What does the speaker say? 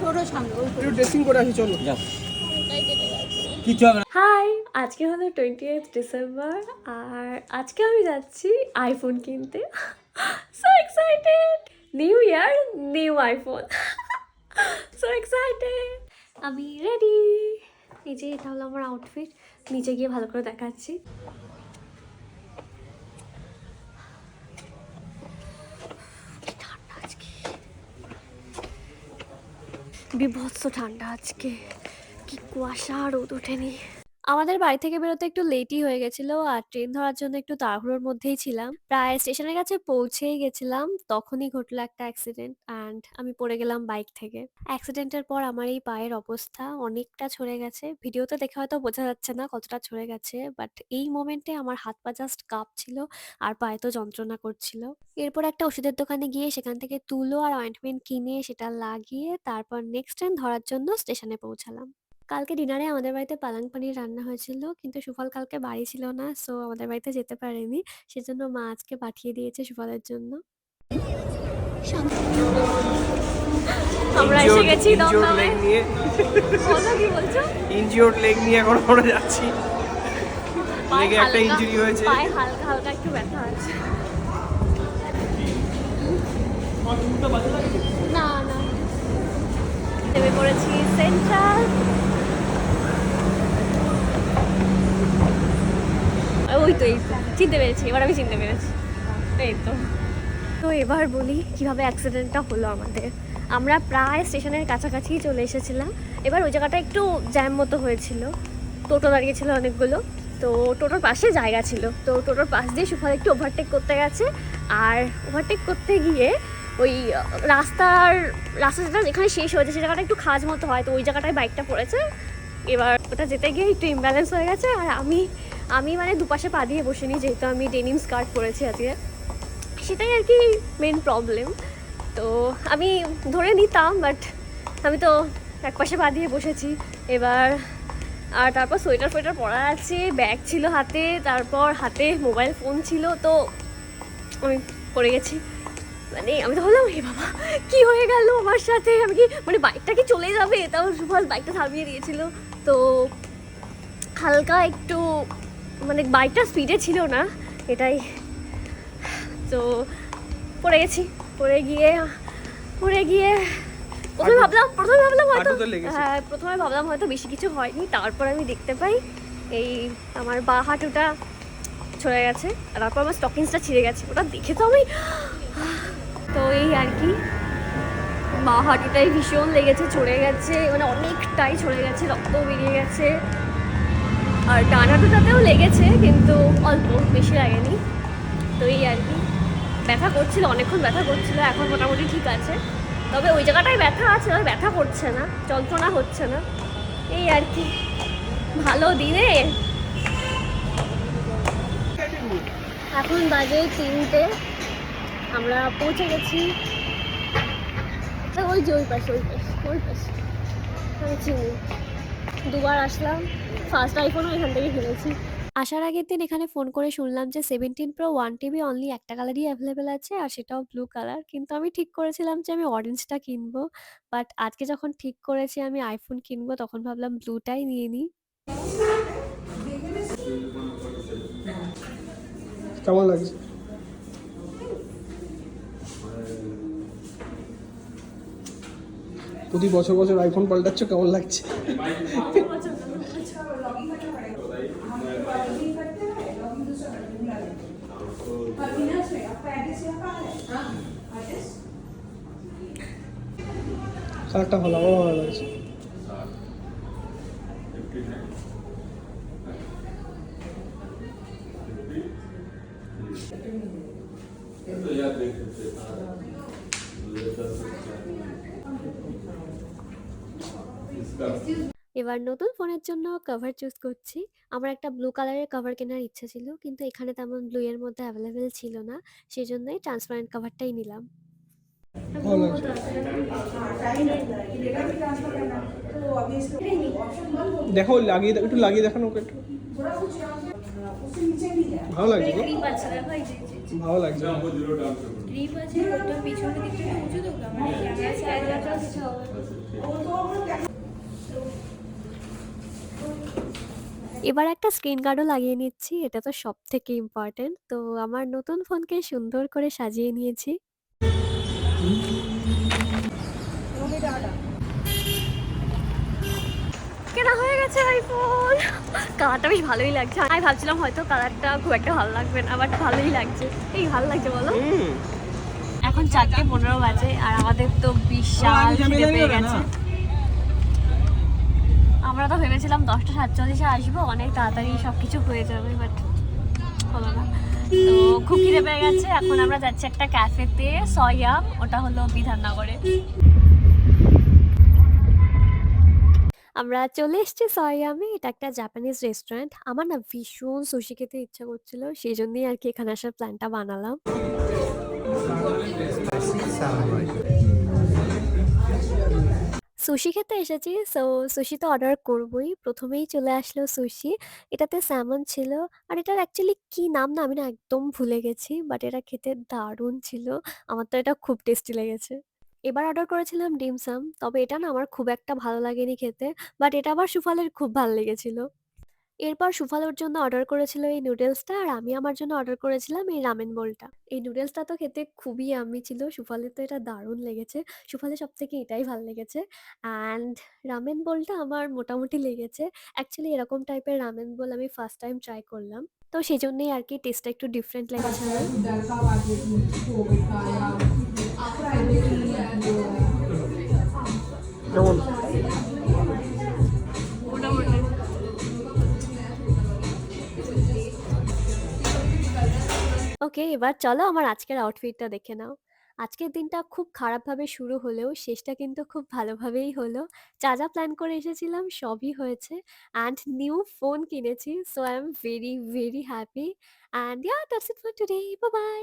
একটু ড্রেসিং করে আসি, চলো। হাই, আজকে হলো 28 ডিসেম্বর আর আজকে আমি যাচ্ছি আইফোন কিনতে। So excited! New year, new iPhone. So excited! আমি রেডি। এই যে এটা হলো আমার আউটফিট, নিচে গিয়ে ভালো করে দেখাচ্ছি। ঠান্ডা আজকে, বিভৎস ঠান্ডা আজকে, কি কুয়াশা, রোদ ওঠেনি। আমাদের বাড়ি থেকে বেরোতে একটু লেটই হয়ে গেছিল আর ট্রেন ধরার জন্য একটু তাড়াহুড়োর মধ্যেই ছিলাম। প্রায় স্টেশনের কাছে পৌঁছেই গেছিলাম, তখনই ঘটলো একটা অ্যাক্সিডেন্ট অ্যান্ড আমি পড়ে গেলাম বাইক থেকে। অ্যাক্সিডেন্টের পর আমার এই পায়ের অবস্থা অনেকটা ছড়ে গেছে। ভিডিওতে দেখে হয়তো বোঝা যাচ্ছে না কতটা ছড়ে গেছে, বাট এই মোমেন্টে আমার হাত পা জাস্ট কাঁপছিল আর পায়ে তো যন্ত্রণা করছিল। এরপর একটা ওষুধের দোকানে গিয়ে সেখান থেকে তুলো আর অয়েন্টমেন্ট কিনে সেটা লাগিয়ে তারপর নেক্সট ট্রেন ধরার জন্য স্টেশনে পৌঁছালাম। কালকে ডিনারে আমাদের বাড়িতে পালাং পানির রান্না হয়েছিল, কিন্তু সুফল কালকে বাড়ি ছিল না, সো আমাদের বাড়িতে যেতে পারেনি। সেজন্য মা আজকে পাঠিয়ে দিয়েছে সুফলের জন্য। আমরা এসে গেছি দমদমে। বলো, কি বলছো? ইনজিওর্ড লেগ নিয়ে এখন আমরা যাচ্ছি। লেগে একটা ইনজুরি হয়েছে, পায়ে হালকা হালকা একটু ব্যথা আছে। না না, নেমে পড়েছি সেন্ট্রাল। ওই তো, এই তো চিনতে পেরেছি, এবার আমি চিনতে পেরেছি। এই তো। তো এবার বলি কিভাবে অ্যাক্সিডেন্টটা হলো আমাদের। আমরা প্রায় স্টেশনের কাছাকাছি চলে এসেছিলাম। এবার ওই জায়গাটা একটু জ্যাম মতো হয়েছিল, টোটো দাঁড়িয়েছিল অনেকগুলো। তো টোটোর পাশে জায়গা ছিল, তো টোটোর পাশ দিয়ে সুফল একটু ওভারটেক করতে গেছে। আর ওভারটেক করতে গিয়ে ওই রাস্তাটা যেখানে শেষ হয়েছে সে জায়গাটা একটু খাজ মতো হয়, তো ওই জায়গাটায় বাইকটা পড়েছে। এবার ওটা যেতে গিয়ে একটু ইমব্যালেন্স হয়ে গেছে। আর আমি মানে দুপাশে পা দিয়ে বসে নিই, যেহেতু আমি ডেনিম স্কার্ট পরেছি আজকে, সেটাই আর কি মেন প্রবলেম। তো আমি ধরে নিতাম, বাট আমি তো এক পাশে পা দিয়ে বসেছি এবার। আর তারপর সোয়েটার পরা আছে, ব্যাগ ছিল হাতে, তারপর হাতে মোবাইল ফোন ছিল, তো আমি পড়ে গেছি। মানে আমি তো বললাম, হে বাবা কি হয়ে গেল আমার সাথে, আমি কি মানে বাইকটা কি চলে যাবে? তাও সুফল বাইকটা থামিয়ে দিয়েছিল। তো হালকা একটু মানে বাইকটা স্পিডে ছিল না, এটাই। তো পড়ে গেছি। পড়ে গিয়ে প্রথমে ভাবলাম হয়তো বেশি কিছু হয়নি। তারপর আমি দেখতে পাই এই আমার বাঁ হাঁটুটা ছড়ে গেছে, আর তারপর আমার স্টকিংসটা ছিঁড়ে গেছে। ওটা দেখে তো আমি, তো এই আর কি, বাঁ হাঁটুটাই ভীষণ লেগেছে, ছড়ে গেছে, মানে অনেকটাই ছড়ে গেছে, রক্ত বেরিয়ে গেছে। আর ডান হাঁটুটাতেও লেগেছে, কিন্তু অল্প, বেশি লাগেনি। তো এই আর কি, ব্যথা করছিল, অনেকক্ষণ ব্যথা করছিল, এখন মোটামুটি ঠিক আছে। তবে ওই জায়গাটায় ব্যথা আছে, ব্যথা করছে না, যন্ত্রণা হচ্ছে না, এই আর কি। ভালো দিনে। এখন বাজে 3টে, আমরা পৌঁছে গেছি। ওই যে ওই পাশে আমি চিনি, দুবার আসলাম, ফার্স্ট আইফোনও এখান থেকে কিনেছি। আসার আগের দিন এখানে ফোন করে শুনলাম যে 17 Pro 1TB অনলি একটা কালারই অ্যাভেলেবেল আছে, আর সেটাও ব্লু কালার। কিন্তু আমি ঠিক করেছিলাম যে আমি অরেঞ্জটা কিনবো, বাট আজকে যখন ঠিক করেছি আমি আইফোন কিনবো, তখন ভাবলাম ব্লুটাই নিয়ে নিই। কেমন লাগছে? প্রতি বছর বছর আইফোন পাল্টাচ্ছ, কেমন লাগছে? কালারটা ভালো, আমার ভালো লাগছে। এবার নতুন ফোনের জন্য কভার চুজ করছি। আমার একটা ব্লু কালারের কভার কেনার ইচ্ছা ছিল, কিন্তু এখানে তেমন ব্লু এর মধ্যে অ্যাভেলেবেল ছিল না, সেই জন্যই ট্রান্সপারেন্ট কভারটাই নিলাম। দেখো, লাগিয়ে একটু লাগিয়ে দেখানো ওকে, একটু ভালো লাগছে। ভালো লাগছে না। গ্রিপ আছে ওটার পিছনের দিকটা একটু উঁচু তো মানে ক্যামেরা স্ট্যান্ডটাও কিছু হবে এবার একটা স্ক্রিন গার্ডও লাগিয়ে নিচ্ছি, এটা তো সব থেকে ইম্পর্টেন্ট। তো আমার নতুন ফোনকে সুন্দর করে সাজিয়ে নিয়েছি। কেনা হয়ে গেছে আইফোন। কালারটা বেশ ভালোই লাগছে। আমি ভাবছিলাম হয়তো কালারটা খুব একটা ভালো লাগবে না, বাট ভালোই লাগছে। এই ভালো লাগছে বলো। এখন 4:15 বাজে আর আমাদের তো বিশাল খিদে পেয়ে গেছে। আমরা তো ভেবেছিলাম 10:47-এ আসবো, অনেক তাড়াতাড়ি সব কিছু হয়ে যাবে, বাট হলো না। তো খুব খিদে পেয়ে গেছে। এখন আমরা যাচ্ছি একটা ক্যাফেতে, সয়াম, ওটা হলো বিধাননগরে। আমরা চলে এসেছি সয়ামে। এটা একটা জাপানিজ রেস্টুরেন্ট। আমার না ভীষণ সুশি খেতে ইচ্ছা করছিল, সেই জন্যই আর কি এখানে আসার প্ল্যানটা বানালাম। সুশি খেতে এসেছি, সো সুশি তো অর্ডার করবোই। প্রথমেই চলে আসলো সুশি। এটাতে স্যামন ছিল, আর এটার অ্যাকচুয়ালি কি নাম না আমি না একদম ভুলে গেছি, বাট এটা খেতে দারুণ ছিল। আমার তো এটা খুব টেস্টি লেগেছে। এবার অর্ডার করেছিলাম ডিমসাম, তবে এটা না আমার খুব একটা ভালো লাগেনি খেতে, বাট এটা আবার সুফলের খুব ভালো লেগেছিল। এরপর সুফালোর জন্য অর্ডার করেছিল এই নুডলসটা, আর আমি আমার জন্য অর্ডার করেছিলাম এই রামেন বোলটা। এই নুডলসটা তো খেতে খুবই ইয়াম্মি ছিল, সুফালের তো এটা দারুণ লেগেছে। সুফালের সবথেকে এটাই ভালো লেগেছে। অ্যান্ড রামেন বোলটা আমার মোটামুটি লেগেছে। অ্যাকচুয়ালি এরকম টাইপের রামেন বোল আমি ফার্স্ট টাইম ট্রাই করলাম। তো সেজন্যই আর কি টেস্টটা একটু ডিফারেন্ট লেগেছে আমার। কেমন? মোটামুটি। ওকে, এবার চলো আমার আজকের আউটফিটটা দেখে নাও। আজকের দিনটা খুব খারাপভাবে শুরু হলেও শেষটা কিন্তু খুব ভালোভাবেই হলো। যা যা প্ল্যান করে এসেছিলাম সবই হয়েছে। অ্যান্ড নিউ ফোন কিনেছি, so I am very very happy. And yeah, that's it for today. Bye bye.